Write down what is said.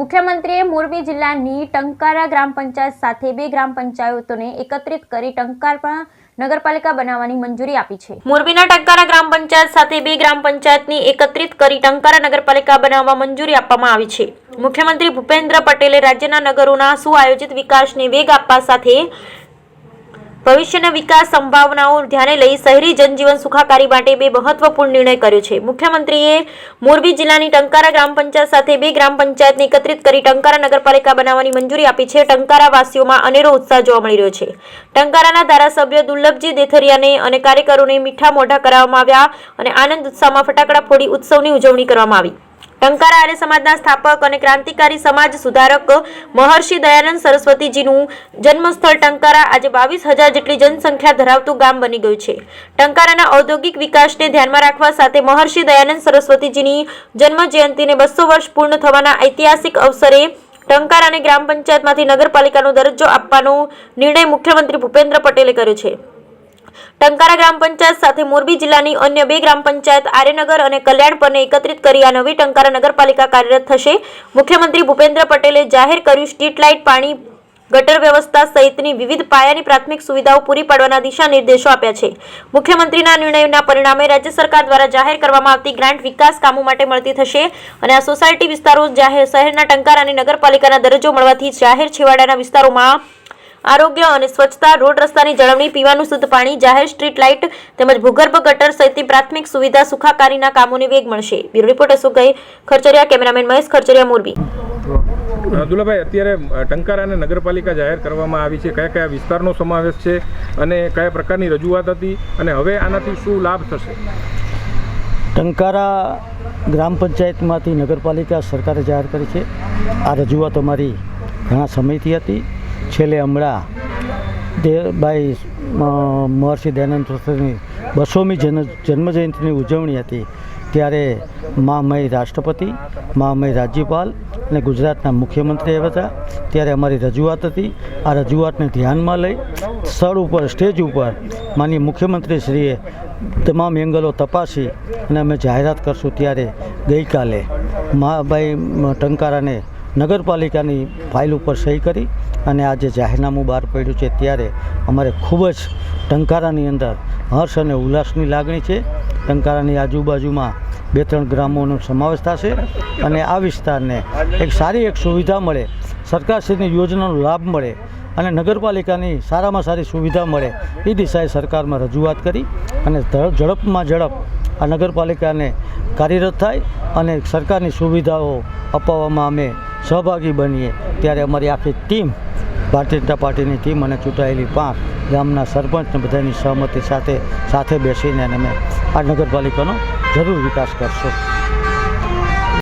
મુખ્યમંત્રીએ મોરબી જિલ્લાની ટંકારા ગ્રામ પંચાયત સાથે 2 ગ્રામ પંચાયતોને એકત્રિત કરી ટંકારા નગરપાલિકા બનાવવાની મંજૂરી આપી છે। મોરબીના ટંકારા ગ્રામ પંચાયત સાથે 2 ગ્રામ પંચાયતની એકત્રિત કરી ટંકારા નગરપાલિકા બનાવવા મંજૂરી આપવામાં આવી છે। મુખ્યમંત્રી ભૂપેન્દ્ર પટેલે રાજ્યના નગરોના સુઆયોજિત વિકાસને વેગ આપવા સાથે ભવિષ્યના વિકાસ સંભાવનાઓ ધ્યાને લઈ શહેરી જનજીવન સુખાકારી માટે 2 મહત્વપૂર્ણ નિર્ણય કર્યો છે। મુખ્યમંત્રીએ મોરબી જિલ્લાની ટંકારા ગ્રામ પંચાયત સાથે 2 ગ્રામ પંચાયતને એકત્રિત કરી ટંકારા નગરપાલિકા બનાવવાની મંજૂરી આપી છે। ટંકારા વાસીઓમાં અનેરો ઉત્સાહ જોવા મળી રહ્યો છે। ટંકારાના ધારાસભ્ય દુર્લભજી દેથરિયાને અને કાર્યકરોને મીઠા મોઢા કરાવવામાં આવ્યા અને આનંદ ઉત્સાહમાં ફટાકડા ફોડી ઉત્સવની ઉજવણી કરવામાં આવી। ટંકારા આર્ય સમાજના સ્થાપક અને ક્રાંતિકારી સમાજ સુધારક મહર્ષિ દયાનંદ સરસ્વતીજીનું જન્મસ્થળ ટંકારા આજે 22,000 જેટલી જનસંખ્યા ધરાવતું ગામ બની ગયું છે। ટંકારાના ઔદ્યોગિક વિકાસને ધ્યાનમાં રાખવા સાથે મહર્ષિ દયાનંદ સરસ્વતીજીની જન્મ જયંતિને 200 વર્ષ પૂર્ણ થવાના ઐતિહાસિક અવસરે ટંકારાને ગ્રામ પંચાયતમાંથી નગરપાલિકાનો દરજ્જો આપવાનો નિર્ણય મુખ્યમંત્રી ભૂપેન્દ્ર પટેલે કર્યો છે। ટંકારા ગ્રામ પંચાયત સાથે મોરબી જિલ્લાની અન્ય 2 ગ્રામ પંચાયત આર્યનગર અને કલ્યાણપરને એકત્રિત કરી આ નવી ટંકારા નગરપાલિકા કાર્યરત થશે। મુખ્યમંત્રી ભૂપેન્દ્ર પટેલે જાહેર કર્યું સ્ટ્રીટ લાઇટ, પાણી, ગટર વ્યવસ્થા સહિતની વિવિધ પાયાની પ્રાથમિક સુવિધાઓ પૂરી પાડવાના દિશા નિર્દેશો આપ્યા છે। મુખ્યમંત્રીના નિર્ણયના પરિણામે રાજ્ય સરકાર દ્વારા જાહેર કરવામાં આવતી ગ્રાન્ટ વિકાસ કામો માટે મળતી થશે અને આ સોસાયટી વિસ્તારો શહેરના ટંકારાની નગરપાલિકાના દરજ્જો મળવાથી જાહેર છેવાડાના વિસ્તારોમાં આરોગ્ય અને સ્વચ્છતા, રોડ રસ્તાની જાળવણી, પીવાનું શુદ્ધ પાણી, જાહેર સ્ટ્રીટ લાઇટ તેમજ ભૂગર્ભ ગટર સહિતની પ્રાથમિક સુવિધા સુખાકારીના કામોને વેગ મળશે। Bureau report Ashok Kharachariya, cameraman Mahesh Kharachariya, Morbi. Dulabhai, અત્યારે ટંકારાને નગરપાલિકા જાહેર કરવામાં આવી છે, કયા કયા વિસ્તારનો સમાવેશ છે અને કયા પ્રકારની રજૂઆત હતી અને હવે આનાથી શું લાભ થશે? ટંકારા ગ્રામ પંચાયતમાંથી નગરપાલિકા સરકારે જાહેર કરી છે। આ રજૂઆત અમારી ઘણા સમયથી હતી। છેલ્લે હમણાં ભાઈ મહર્ષિ દયાનંદ સરસ્વતીની 200મી જન્મજયંતિની ઉજવણી હતી ત્યારે મહામહિ રાષ્ટ્રપતિ, મહામહિ રાજ્યપાલ અને ગુજરાતના મુખ્યમંત્રી આવ્યા હતા। ત્યારે અમારી રજૂઆત હતી। આ રજૂઆતને ધ્યાનમાં લઈ સ્થળ ઉપર, સ્ટેજ ઉપર માનનીય મુખ્યમંત્રીશ્રીએ તમામ એંગલો તપાસી અને અમે જાહેરાત કરશું ત્યારે ગઈકાલે ભાઈ ટંકારાને નગરપાલિકાની ફાઇલ ઉપર સહી કરી અને આજે જાહેરનામું બહાર પડ્યું છે ત્યારે અમારે ખૂબ જ ટંકારાની અંદર હર્ષ અને ઉલ્લાસની લાગણી છે। ટંકારાની આજુબાજુમાં 2-3 ગ્રામોનો સમાવેશ થશે અને આ વિસ્તારને એક સારી સુવિધા મળે, સરકારશ્રીની યોજનાનો લાભ મળે અને નગરપાલિકાની સારામાં સારી સુવિધા મળે એ દિશાએ સરકારમાં રજૂઆત કરી અને ઝડપમાં ઝડપ આ નગરપાલિકાને કાર્યરત થાય અને સરકારની સુવિધાઓ અપાવવામાં અમે સહભાગી બનીએ ત્યારે અમારી આખી ટીમ, ભારતીય જનતા પાર્ટીની ટીમ અને ચૂંટાયેલી 5 ગામના સરપંચને બધાની સહમતિ સાથે બેસીને અમે આ નગરપાલિકાનો જરૂર વિકાસ કરશું।